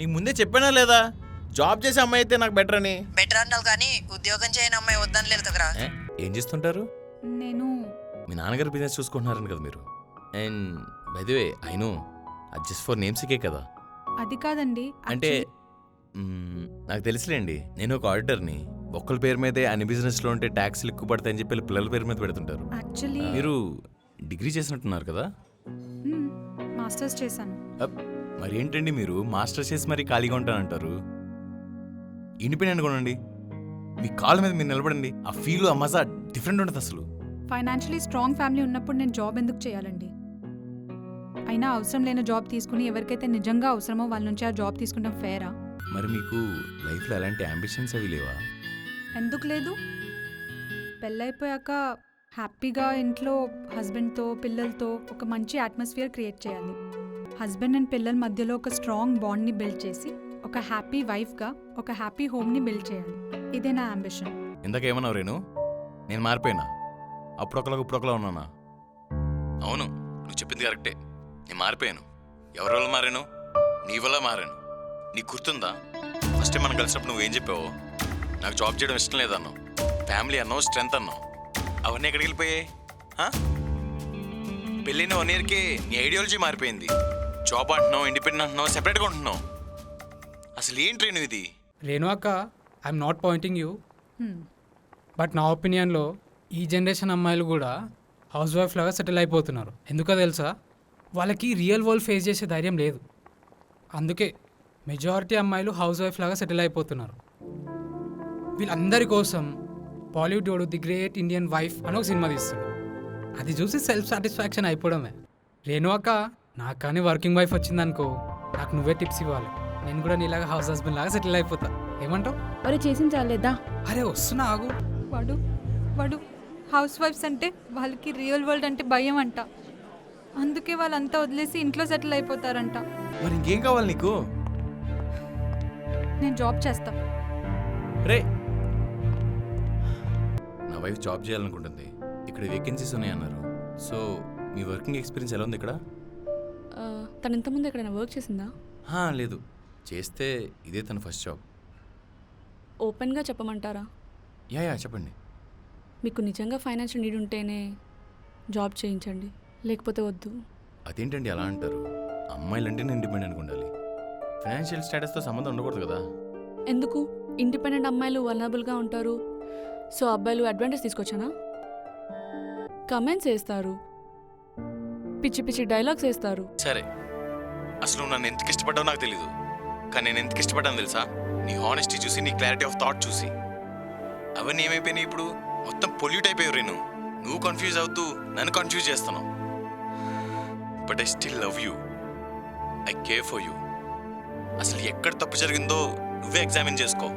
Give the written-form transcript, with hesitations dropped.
నీకు ముందే చెప్పానా లేదా జాబ్ చేసే అమ్మాయి అయితే నాకు బెటర్ అని? బెటర్ అన్నావు కానీ ఉద్యోగం చేయని అమ్మాయి వద్దని లేదు కదరా. ఏం చేస్తుంటారు? నేను మీ నాన్నగారు బిజినెస్ చూసుకుంటున్నారని కదా మీరు. And by the way I know అది జస్ట్ ఫర్ నేమ్స్కే కదా. అది కాదండి. అంటే నాకు తెలుసులేండి, నేను ఒక ఆడిటర్ని. ఒక్కల పేరు మీదే అన్ని బిజినెస్లో ఉంటే ట్యాక్స్లు ఎక్కువ పడతాయని చెప్పి పిల్లల పేరు మీద పెడుతుంటారు. యాక్చువల్లీ మీరు డిగ్రీ చేసినట్టున్నారు కదా? మాస్టర్స్ చేశాను. మరి ఏంటండి మీరు మాస్టర్స్ చేసి మరీ ఖాళీగా ఉంటానంటారు? ఇండిపెండెంట్గా ఉండండి, మీ కాళ్ళ మీద మీరు నిలబడండి. ఆ ఫీల్ ఆ మజా డిఫరెంట్ ఉంటుంది అసలు. ఫైనాన్షియలీ స్ట్రాంగ్ ఫ్యామిలీ ఉన్నప్పుడు నేను జాబ్ ఎందుకు చేయాలండి? అయినా అవసరం లేని జాబ్ తీసుకుని ఎవరికైతే నిజంగా అవసరమో వాళ్ళ నుంచి ఆ జాబ్ తీసుకుంటాం ఫేరా? మరి మీకు లైఫ్లో ఎలాంటి అంబిషన్స్ అవి లేవా? ఎందుకు లేదు? పెళ్ళైపోయాక హ్యాపీగా ఇంట్లో హస్బెండ్తో పిల్లలతో ఒక మంచి అట్మాస్ఫియర్ క్రియేట్ చేయాలి. హస్బెండ్ అండ్ పిల్లల మధ్యలో ఒక స్ట్రాంగ్ బాండ్ని బిల్డ్ చేసి ఒక హ్యాపీ వైఫ్గా ఒక హ్యాపీ హోమ్ని బిల్డ్ చేయాలి. ఇదే నా అంబిషన్. ఇందాకేమన్నావు రేణు? నేను మారిపోయినా? అప్పుడొకలాగా ఇప్పుడొకలా ఉన్నానా? అవును, నువ్వు చెప్పింది కరెక్టే. నేను మారిపోయాను. ఎవరి వల్ల మారాను? నీ వల్ల మారాను. నీకు గుర్తుందా ఫస్ట్ టైం మనం కలిసినప్పుడు నువ్వేం చెప్పావు? నాకు జాబ్ చేయడం ఇష్టం లేదన్నావు, ఫ్యామిలీ అన్నావు, స్ట్రెంత్ అన్నావు. అవన్నీ ఎక్కడికి వెళ్ళిపోయాయి? పెళ్ళైన 1 yearకే నీ ఐడియాలజీ మారిపోయింది. జాబ్ అంటున్నావు, ఇండిపెండెంట్ అంటున్నావు, సెపరేట్గా ఉంటున్నావు. అసలు ఏంటి రేణు ఇది? రేణు అక్క, I'm not Poynting you, but నా ఒపీనియన్లో ఈ జనరేషన్ అమ్మాయిలు కూడా హౌస్ వైఫ్ లాగా సెటిల్ అయిపోతున్నారు. ఎందుకో తెలుసా? వాళ్ళకి రియల్ వరల్డ్ ఫేస్ చేసే ధైర్యం లేదు. అందుకే మెజారిటీ అమ్మాయిలు హౌస్ వైఫ్ లాగా సెటిల్ అయిపోతున్నారు. వీళ్ళందరి కోసం బాలీవుడ్ వాడు ది గ్రేట్ ఇండియన్ వైఫ్ అని ఒక సినిమా తీస్తాడు. అది చూసి సెల్ఫ్ సాటిస్ఫాక్షన్ అయిపోవడమే. రేణు అక్క, నాకు కానీ వర్కింగ్ వైఫ్ వచ్చిందనుకో, నాకు నువ్వే టిప్స్ ఇవ్వాలి. నేను కూడా నీలాగా హౌస్ హస్బెండ్ లాగా సెటిల్ అయిపోతా. ఏమంటావు? మరి చేసిన చాలేదా? అరే వస్తున్నా, ఆగు. వాడు హౌస్ వైఫ్స్ అంటే వాళ్ళకి రియల్ వరల్డ్ అంటే భయం అంట. అందుకే వాళ్ళంతా వదిలేసి ఇంట్లో సెటిల్ అయిపోతారంట. మరి ఇంకేం కావాలి నీకు? నేను జాబ్ చేస్తా. రే, నా వైఫ్ జాబ్ చేయాలనుకుంటుంది. ఇక్కడ వేకెన్సీస్ ఉన్నాయన్నారు. సో మీ వర్కింగ్ ఎక్స్పీరియన్స్ ఎలా ఉంది ఇక్కడ? తను ఇంతకుముందు ఎక్కడైనా వర్క్ చేసిందా? లేదు, చేస్తే ఇదే తన ఫస్ట్ జాబ్. ఓపెన్గా చెప్పమంటారా? యా చెప్పండి. మీకు నిజంగా ఫైనాన్షియల్ నీడ్ ఉంటేనే జాబ్ చేయించండి, లేకపోతే వద్దు. అదేంటండి అలా అంటారు? అమ్మాయిలంటేనే ఇండిపెండెంట్గా ఉండాలి. ఫైనాన్షియల్ స్టేటస్తో సంబంధం ఉండకూడదు కదా? ఎందుకు? ఇండిపెండెంట్ అమ్మాయిలు వల్నరబుల్గా ఉంటారు, సో అబ్బాయిలు అడ్వాంటేజ్ తీసుకొచ్చానా? కమెంట్స్ వేస్తారు, పిచ్చి పిచ్చి డైలాగ్స్ వేస్తారు. సరే, అసలు నువ్వు నన్ను ఎందుకు ఇష్టపడ్డావు నాకు తెలీదు, కానీ నేను ఎందుకు ఇష్టపడ్డాను తెలుసా? నీ హానెస్టీ చూసి, నీ క్లారిటీ ఆఫ్ థాట్ చూసి. అవన్నీ ఏమైపోయినాయి ఇప్పుడు? మొత్తం పొల్యూట్ అయిపోయావు రేణు. నువ్వు కన్ఫ్యూజ్ అవుతూ నన్ను కన్ఫ్యూజ్ చేస్తున్నావు. But I still love you, I care for you. అసలు ఎక్కడ తప్పు జరిగిందో నువ్వే ఎగ్జామిన్ చేసుకో.